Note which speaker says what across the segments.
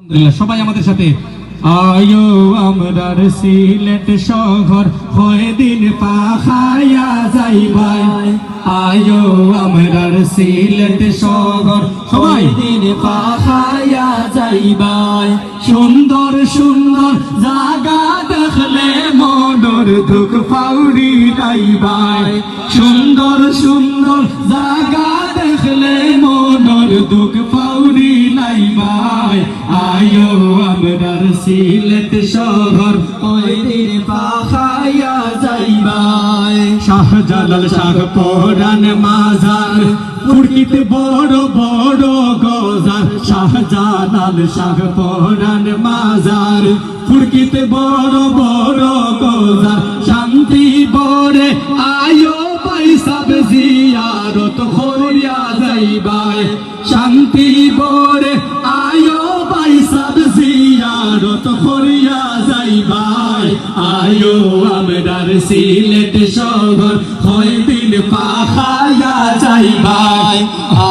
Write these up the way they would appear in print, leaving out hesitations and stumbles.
Speaker 1: আলহামদুলিল্লাহ সবাই আমাদের সাথে আয়ো আমরার সিলেট শহর হয়ে দিন পাখায়া যাইবাই আয়ো আমরার সিলেট শহর সবাই দিন পাখায়া যাইবাই সুন্দর সুন্দর জায়গা দেখলে মনের দুঃখ ফাউরি যাইবাই সুন্দর সুন্দর জায়গা দেখলে মনের দুঃখ ফাউরি যাইবাই আয়ো আমরার সিলেট শহর ওই দিন পাখায়া যাইবাই শাহজালাল শাহ পরান মাজার পুরকিতে বড় বড় গজার শাহজালাল শাহ পরান মাজার পুরকিতে বড় বড় গজার শান্তি বরে আয়ো পয়সাব জিয়ারত করিয়া যাইবাই শান্তি বরে আয়ো পয়সাব জিয়ারত করিয়া যাইবাই আয়ো আমরার সিলেট শহর হয় দিন পাখায়া যাইবাই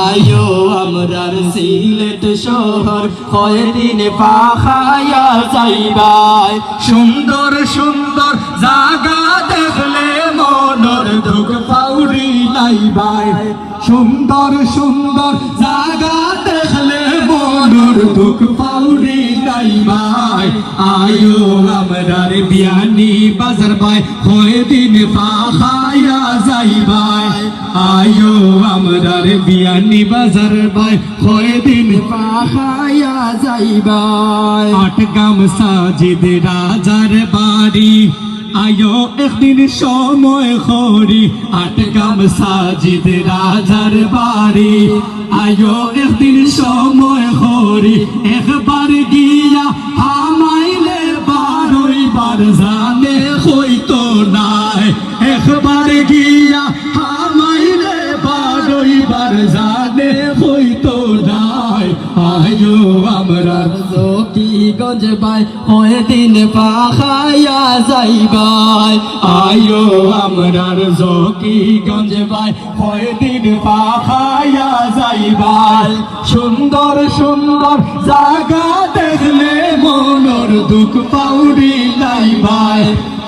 Speaker 1: আয়ো আমরার সিলেট শহর হয় দিন পাখায়া যাইবাই সুন্দর সুন্দর জায়গা দেখলে মনের দুঃখ ফাউরি যাইবাই সুন্দর সুন্দর জায়গা দেখলে মনের দুঃখ ফাউরি যাইবাই আয়ো আমরার বিয়ানি বাজার বাই হয় দিন পাখায়া যাইবাই আয়ো আমরার বিয়ানি বাজার বাই হয় দিন পাখায়া যাইবাই আটগাম সাজিদ রাজার বাড়ি আয়ো একদিন সময় খড়ি আটগাম সাজিদ রাজার বাড়ি আয়ো একদিন সময় খড়ি একবার গিয়া হামাইলে বারবার জানে হইতো নাই একবার গিয়া হামাইলে বারবার জানে হইতো নাই আয়ো আমরার জকিগঞ্জ বাই হয় দিন পাখায়া যাইবাই আয়ো আমরার জকিগঞ্জ বাই হয় দিন পাখায়া যাইবাই সুন্দর সুন্দর জায়গা দেখলে মনের দুঃখ ফাউরি যাইবাই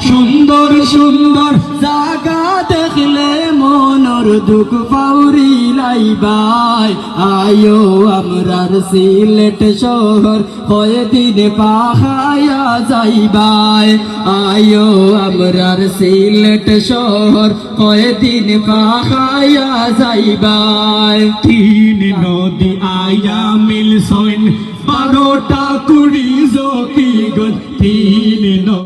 Speaker 1: সুন্দর সুন্দর জায়গা দেখলে মনের দুঃখ ফাউরি যাইবাই আয়ো আমরার সিলেট শহর হয় দিন পাখায়া যাইবাই আয়ো আমরার সিলেট শহর হয় দিন পাখায়া যাইবাই তিন নদী আয়া মিল সইন 12টা কুড়ি জকিগঞ্জ তিন